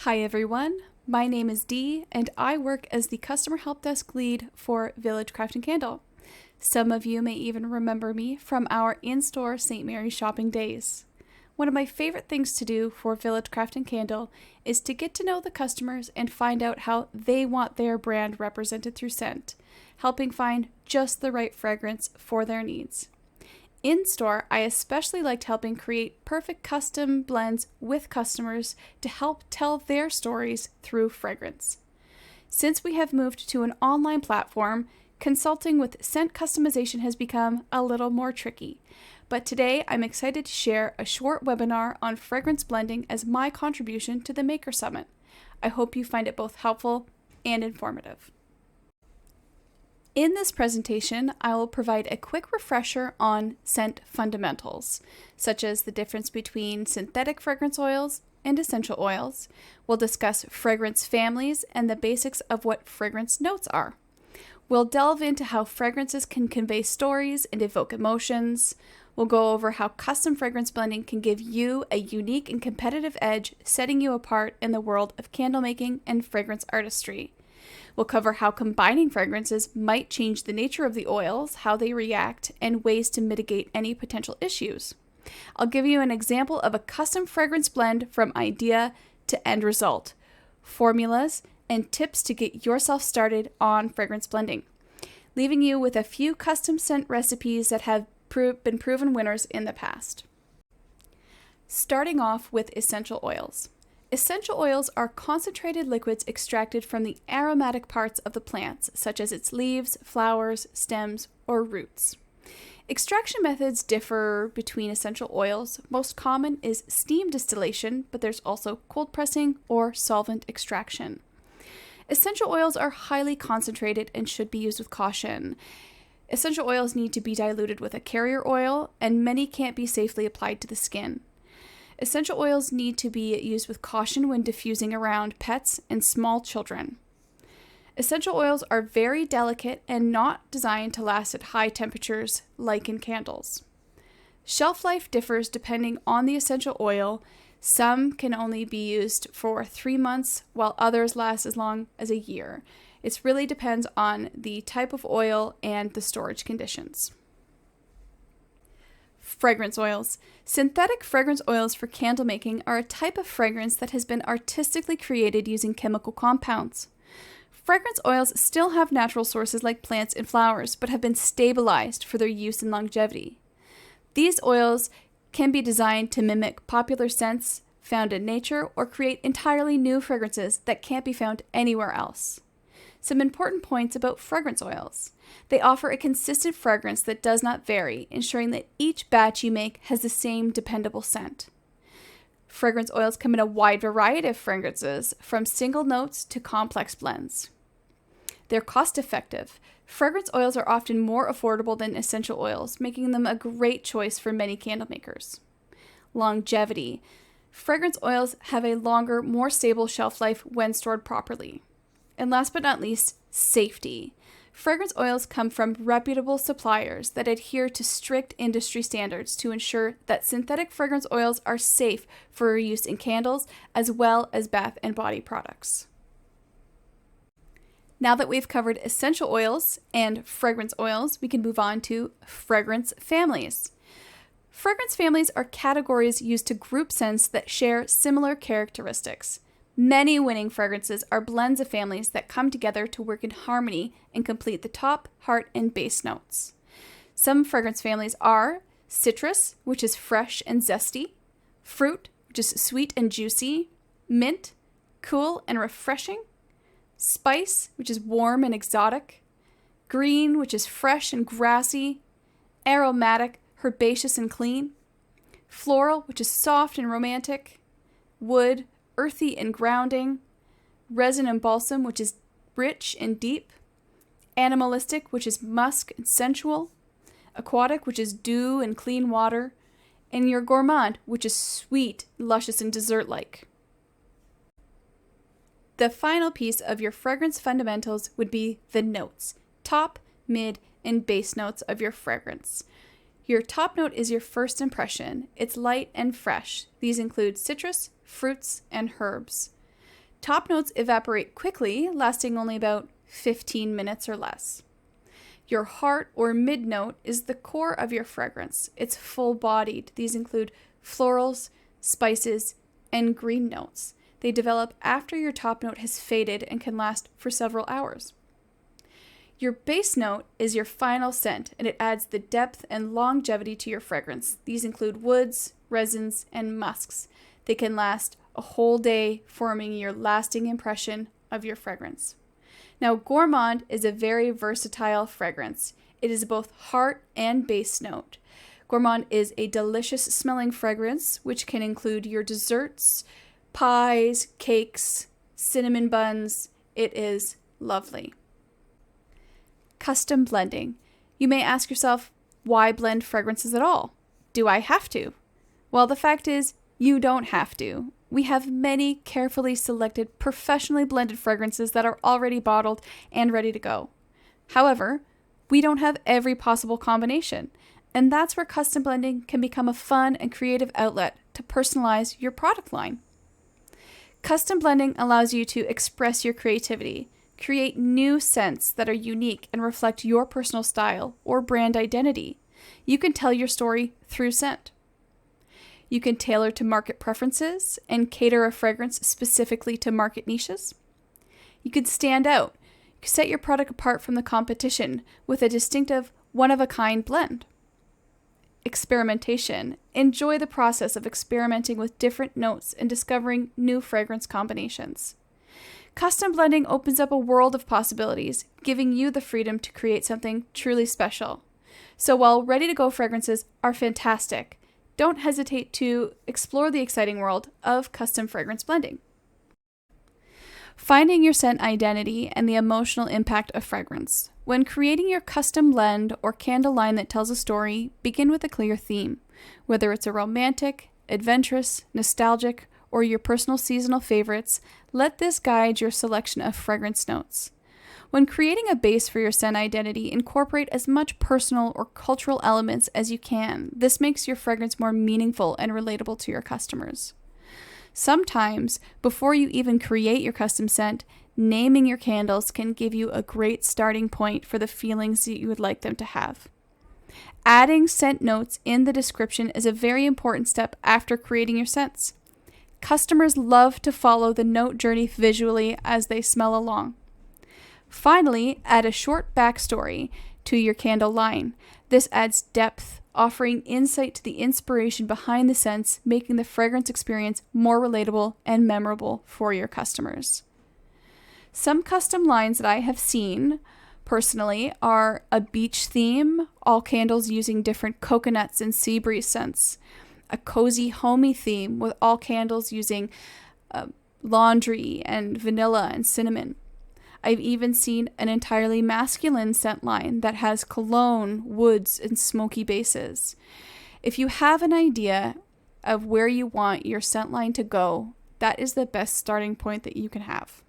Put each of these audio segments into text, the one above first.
Hi everyone, my name is Dee and I work as the customer help desk lead for Village Craft & Candle. Some of you may even remember me from our in-store St. Mary's shopping days. One of my favorite things to do for Village Craft & Candle is to get to know the customers and find out how they want their brand represented through scent, helping find just the right fragrance for their needs. In-store, I especially liked helping create perfect custom blends with customers to help tell their stories through fragrance. Since we have moved to an online platform, consulting with scent customization has become a little more tricky. But today, I'm excited to share a short webinar on fragrance blending as my contribution to the Maker Summit. I hope you find it both helpful and informative. In this presentation, I will provide a quick refresher on scent fundamentals, such as the difference between synthetic fragrance oils and essential oils. We'll discuss fragrance families and the basics of what fragrance notes are. We'll delve into how fragrances can convey stories and evoke emotions. We'll go over how custom fragrance blending can give you a unique and competitive edge, setting you apart in the world of candle making and fragrance artistry. We'll cover how combining fragrances might change the nature of the oils, how they react, and ways to mitigate any potential issues. I'll give you an example of a custom fragrance blend from idea to end result, formulas, and tips to get yourself started on fragrance blending, leaving you with a few custom scent recipes that have been proven winners in the past. Starting off with essential oils. Essential oils are concentrated liquids extracted from the aromatic parts of the plants, such as its leaves, flowers, stems, or roots. Extraction methods differ between essential oils. Most common is steam distillation, but there's also cold pressing or solvent extraction. Essential oils are highly concentrated and should be used with caution. Essential oils need to be diluted with a carrier oil, and many can't be safely applied to the skin. Essential oils need to be used with caution when diffusing around pets and small children. Essential oils are very delicate and not designed to last at high temperatures like in candles. Shelf life differs depending on the essential oil. Some can only be used for 3 months, while others last as long as a year. It really depends on the type of oil and the storage conditions. Fragrance oils. Synthetic fragrance oils for candle making are a type of fragrance that has been artistically created using chemical compounds. Fragrance oils still have natural sources like plants and flowers, but have been stabilized for their use and longevity. These oils can be designed to mimic popular scents found in nature or create entirely new fragrances that can't be found anywhere else. Some important points about fragrance oils. They offer a consistent fragrance that does not vary, ensuring that each batch you make has the same dependable scent. Fragrance oils come in a wide variety of fragrances, from single notes to complex blends. They're cost-effective. Fragrance oils are often more affordable than essential oils, making them a great choice for many candle makers. Longevity. Fragrance oils have a longer, more stable shelf life when stored properly. And last but not least, safety. Fragrance oils come from reputable suppliers that adhere to strict industry standards to ensure that synthetic fragrance oils are safe for use in candles as well as bath and body products. Now that we've covered essential oils and fragrance oils, we can move on to fragrance families. Fragrance families are categories used to group scents that share similar characteristics. Many winning fragrances are blends of families that come together to work in harmony and complete the top, heart, and base notes. Some fragrance families are citrus, which is fresh and zesty, fruit, which is sweet and juicy, mint, cool and refreshing, spice, which is warm and exotic, green, which is fresh and grassy, aromatic, herbaceous and clean, floral, which is soft and romantic, wood, earthy and grounding, resin and balsam, which is rich and deep, animalistic, which is musk and sensual, aquatic, which is dew and clean water, and your gourmand, which is sweet, luscious, and dessert-like. The final piece of your fragrance fundamentals would be the notes, top, mid, and base notes of your fragrance. Your top note is your first impression. It's light and fresh. These include citrus, fruits, and herbs. Top notes evaporate quickly, lasting only about 15 minutes or less. Your heart or mid note is the core of your fragrance. It's full-bodied. These include florals, spices, and green notes. They develop after your top note has faded and can last for several hours. Your base note is your final scent, and it adds the depth and longevity to your fragrance. These include woods, resins, and musks. They can last a whole day, forming your lasting impression of your fragrance. Now, Gourmand is a very versatile fragrance. It is both heart and base note. Gourmand is a delicious smelling fragrance, which can include your desserts, pies, cakes, cinnamon buns. It is lovely. Custom blending. You may ask yourself, why blend fragrances at all? Do I have to? Well, the fact is, you don't have to. We have many carefully selected, professionally blended fragrances that are already bottled and ready to go. However, we don't have every possible combination, and that's where custom blending can become a fun and creative outlet to personalize your product line. Custom blending allows you to express your creativity, create new scents that are unique and reflect your personal style or brand identity. You can tell your story through scent. You can tailor to market preferences and cater a fragrance specifically to market niches. You can stand out. You can set your product apart from the competition with a distinctive, one-of-a-kind blend. Experimentation. Enjoy the process of experimenting with different notes and discovering new fragrance combinations. Custom blending opens up a world of possibilities, giving you the freedom to create something truly special. So while ready-to-go fragrances are fantastic, don't hesitate to explore the exciting world of custom fragrance blending. Finding your scent identity and the emotional impact of fragrance. When creating your custom blend or candle line that tells a story, begin with a clear theme. Whether it's a romantic, adventurous, nostalgic, or your personal seasonal favorites, let this guide your selection of fragrance notes. When creating a base for your scent identity, incorporate as much personal or cultural elements as you can. This makes your fragrance more meaningful and relatable to your customers. Sometimes, before you even create your custom scent, naming your candles can give you a great starting point for the feelings that you would like them to have. Adding scent notes in the description is a very important step after creating your scents. Customers love to follow the note journey visually as they smell along. Finally, add a short backstory to your candle line. This adds depth, offering insight to the inspiration behind the scents, making the fragrance experience more relatable and memorable for your customers. Some custom lines that I have seen personally are a beach theme, all candles using different coconuts and sea breeze scents, a cozy homey theme with all candles using laundry and vanilla and cinnamon. I've even seen an entirely masculine scent line that has cologne, woods, and smoky bases. If you have an idea of where you want your scent line to go, that is the best starting point that you can have.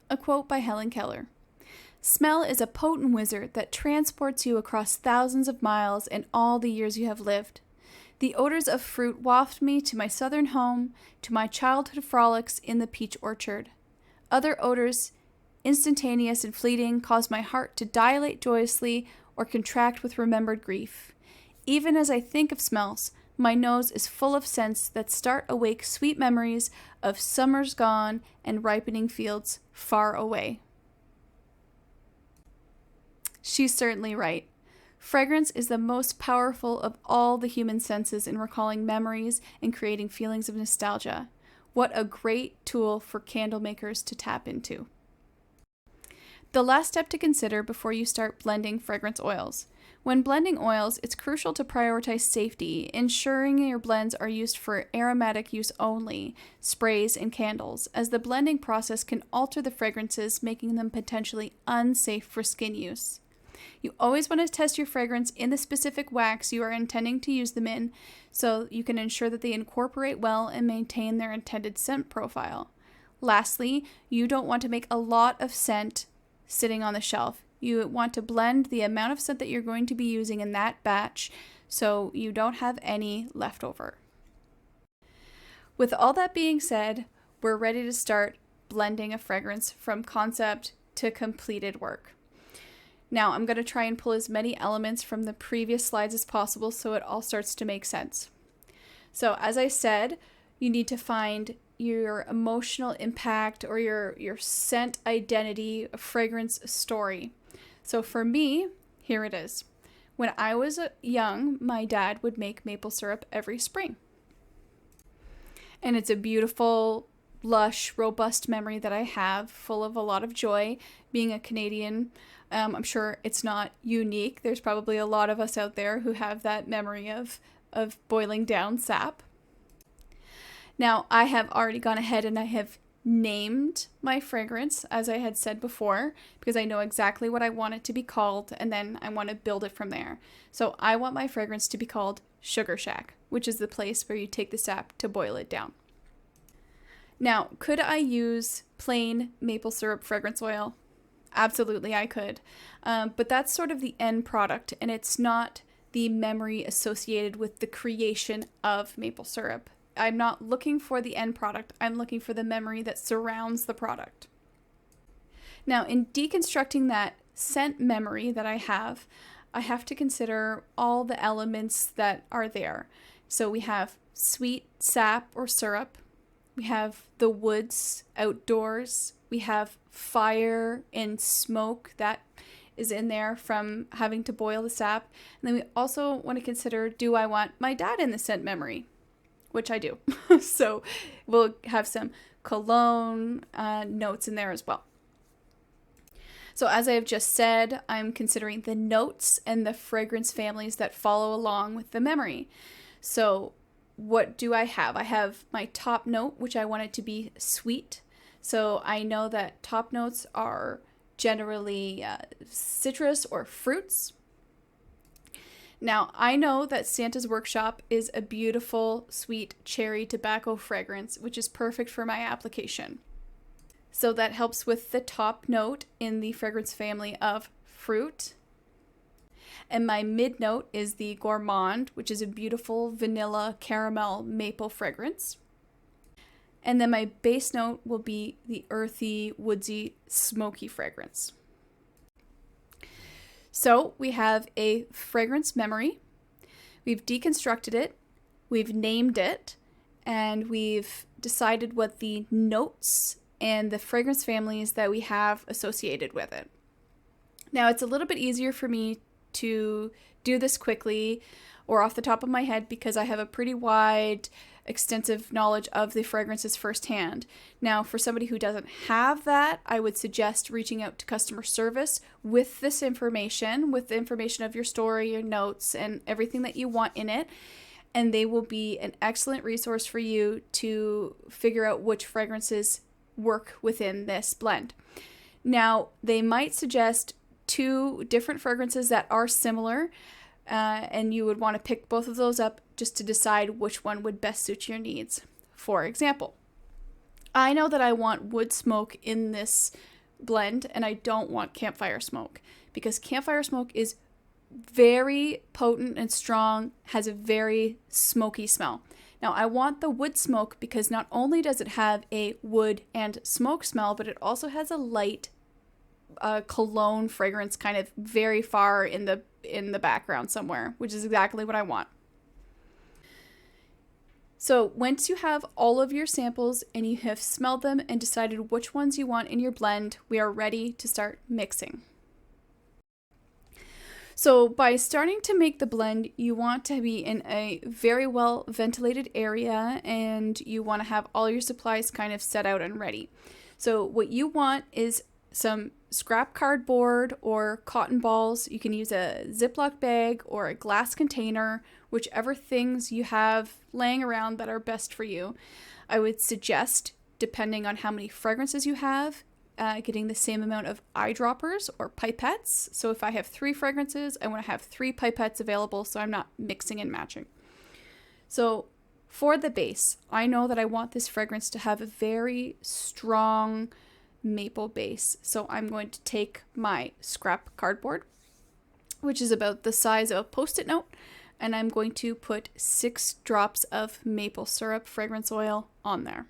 A quote by Helen Keller. "Smell is a potent wizard that transports you across thousands of miles and all the years you have lived. The odors of fruit waft me to my southern home, to my childhood frolics in the peach orchard. Other odors, instantaneous and fleeting, cause my heart to dilate joyously or contract with remembered grief. Even as I think of smells, my nose is full of scents that start awake sweet memories of summers gone and ripening fields far away." She's certainly right. Fragrance is the most powerful of all the human senses in recalling memories and creating feelings of nostalgia. What a great tool for candle makers to tap into. The last step to consider before you start blending fragrance oils. When blending oils, it's crucial to prioritize safety, ensuring your blends are used for aromatic use only, sprays, and candles, as the blending process can alter the fragrances, making them potentially unsafe for skin use. You always want to test your fragrance in the specific wax you are intending to use them in, so you can ensure that they incorporate well and maintain their intended scent profile. Lastly, you don't want to make a lot of scent sitting on the shelf. You want to blend the amount of scent that you're going to be using in that batch so you don't have any left over. With all that being said, we're ready to start blending a fragrance from concept to completed work. Now, I'm going to try and pull as many elements from the previous slides as possible so it all starts to make sense. So, as I said, you need to find your emotional impact or your scent identity, a fragrance story. So for me, here it is. When I was young, my dad would make maple syrup every spring. And it's a beautiful, lush, robust memory that I have, full of a lot of joy. Being a Canadian, I'm sure it's not unique. There's probably a lot of us out there who have that memory of boiling down sap. Now, I have already gone ahead and I have named my fragrance, as I had said before, because I know exactly what I want it to be called, and then I want to build it from there. So I want my fragrance to be called Sugar Shack, which is the place where you take the sap to boil it down. Now, could I use plain maple syrup fragrance oil? Absolutely, I could. But that's sort of the end product, and it's not the memory associated with the creation of maple syrup. I'm not looking for the end product. I'm looking for the memory that surrounds the product. Now, in deconstructing that scent memory that I have to consider all the elements that are there. So we have sweet sap or syrup. We have the woods outdoors. We have fire and smoke that is in there from having to boil the sap. And then we also want to consider, do I want my dad in the scent memory? Which I do. So we'll have some cologne notes in there as well. So as I have just said, I'm considering the notes and the fragrance families that follow along with the memory. So what do I have? I have my top note, which I want it to be sweet. So I know that top notes are generally citrus or fruits. Now, I know that Santa's Workshop is a beautiful, sweet cherry tobacco fragrance, which is perfect for my application. So that helps with the top note in the fragrance family of fruit. And my mid note is the Gourmand, which is a beautiful vanilla caramel maple fragrance. And then my base note will be the earthy, woodsy, smoky fragrance. So we have a fragrance memory, we've deconstructed it, we've named it, and we've decided what the notes and the fragrance families that we have associated with it. Now, it's a little bit easier for me to do this quickly or off the top of my head because I have a pretty wide, extensive knowledge of the fragrances firsthand. Now, for somebody who doesn't have that, I would suggest reaching out to customer service with this information, with the information of your story, your notes, and everything that you want in it. And they will be an excellent resource for you to figure out which fragrances work within this blend. Now, they might suggest 2 different fragrances that are similar, and you would want to pick both of those up just to decide which one would best suit your needs. For example, I know that I want wood smoke in this blend, and I don't want campfire smoke, because campfire smoke is very potent and strong, has a very smoky smell. Now, I want the wood smoke because not only does it have a wood and smoke smell, but it also has a light cologne fragrance kind of very far in the background somewhere, which is exactly what I want. So once you have all of your samples and you have smelled them and decided which ones you want in your blend, we are ready to start mixing. So by starting to make the blend, you want to be in a very well ventilated area, and you want to have all your supplies kind of set out and ready. So what you want is some scrap cardboard or cotton balls. You can use a Ziploc bag or a glass container, whichever things you have laying around that are best for you. I would suggest, depending on how many fragrances you have, getting the same amount of eyedroppers or pipettes. So if I have 3 fragrances, I want to have 3 pipettes available so I'm not mixing and matching. So for the base, I know that I want this fragrance to have a very strong maple base. So I'm going to take my scrap cardboard, which is about the size of a Post-it note, and I'm going to put 6 drops of maple syrup fragrance oil on there.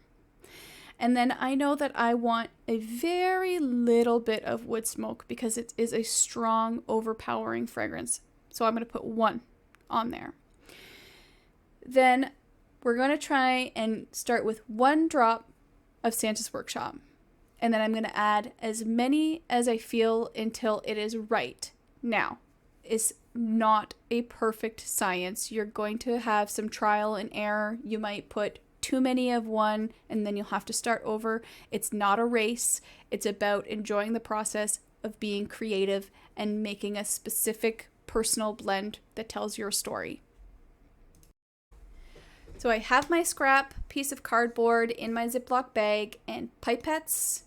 And then I know that I want a very little bit of wood smoke because it is a strong, overpowering fragrance. So I'm going to put 1 on there. Then we're going to try and start with 1 drop of Santa's Workshop. And then I'm going to add as many as I feel until it is right. Now, it's not a perfect science. You're going to have some trial and error. You might put too many of one and then you'll have to start over. It's not a race. It's about enjoying the process of being creative and making a specific personal blend that tells your story. So I have my scrap piece of cardboard in my Ziploc bag and pipettes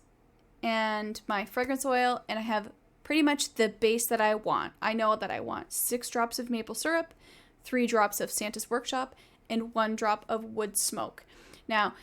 and my fragrance oil, and I have pretty much the base that I want. I know that I want 6 drops of maple syrup, 3 drops of Santa's Workshop, and 1 drop of wood smoke. Now,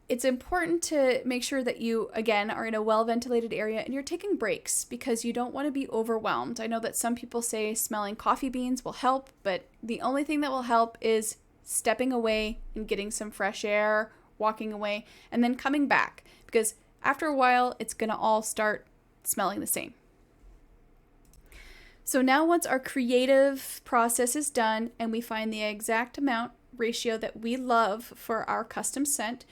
it's important to make sure that you, again, are in a well-ventilated area and you're taking breaks because you don't want to be overwhelmed. I know that some people say smelling coffee beans will help, but the only thing that will help is stepping away and getting some fresh air, walking away, and then coming back because after a while, it's going to all start smelling the same. So now once our creative process is done and we find the exact amount ratio that we love for our custom scent,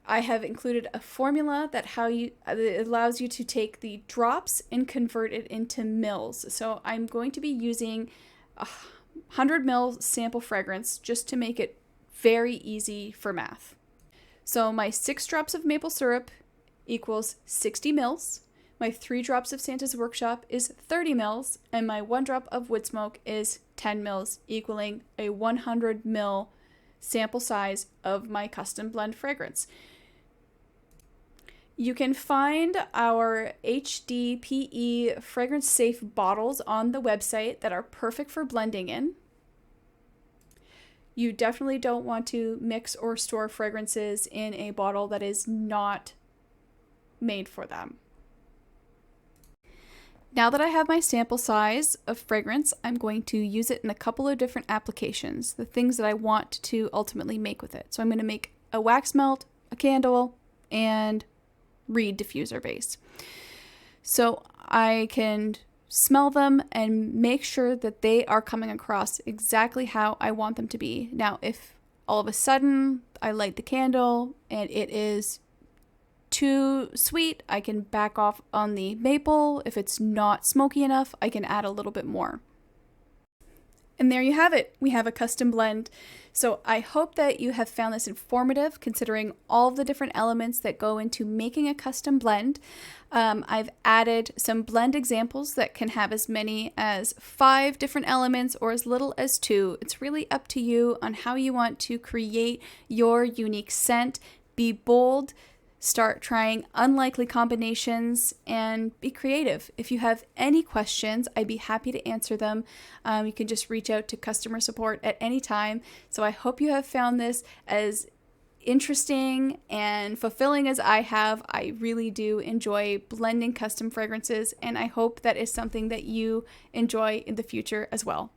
I have included a formula that it allows you to take the drops and convert it into mils. So I'm going to be using 100 ml sample fragrance just to make it very easy for math. So my 6 drops of maple syrup equals 60 mils. My 3 drops of Santa's Workshop is 30 mils, and my 1 drop of wood smoke is 10 mils, equaling a 100 ml sample size of my custom blend fragrance. You can find our HDPE fragrance safe bottles on the website that are perfect for blending in. You definitely don't want to mix or store fragrances in a bottle that is not made for them. Now that I have my sample size of fragrance, I'm going to use it in a couple of different applications, the things that I want to ultimately make with it. So I'm going to make a wax melt, a candle, and reed diffuser base. So I can smell them and make sure that they are coming across exactly how I want them to be. Now, if all of a sudden I light the candle and it is too sweet, I can back off on the maple. If it's not smoky enough, I can add a little bit more. And there you have it. We have a custom blend. So I hope that you have found this informative, considering all of the different elements that go into making a custom blend. I've added some blend examples that can have as many as 5 different elements or as little as 2. It's really up to you on how you want to create your unique scent. Be bold. Start trying unlikely combinations and be creative. If you have any questions, I'd be happy to answer them. You can just reach out to customer support at any time. So I hope you have found this as interesting and fulfilling as I have. I really do enjoy blending custom fragrances, and I hope that is something that you enjoy in the future as well.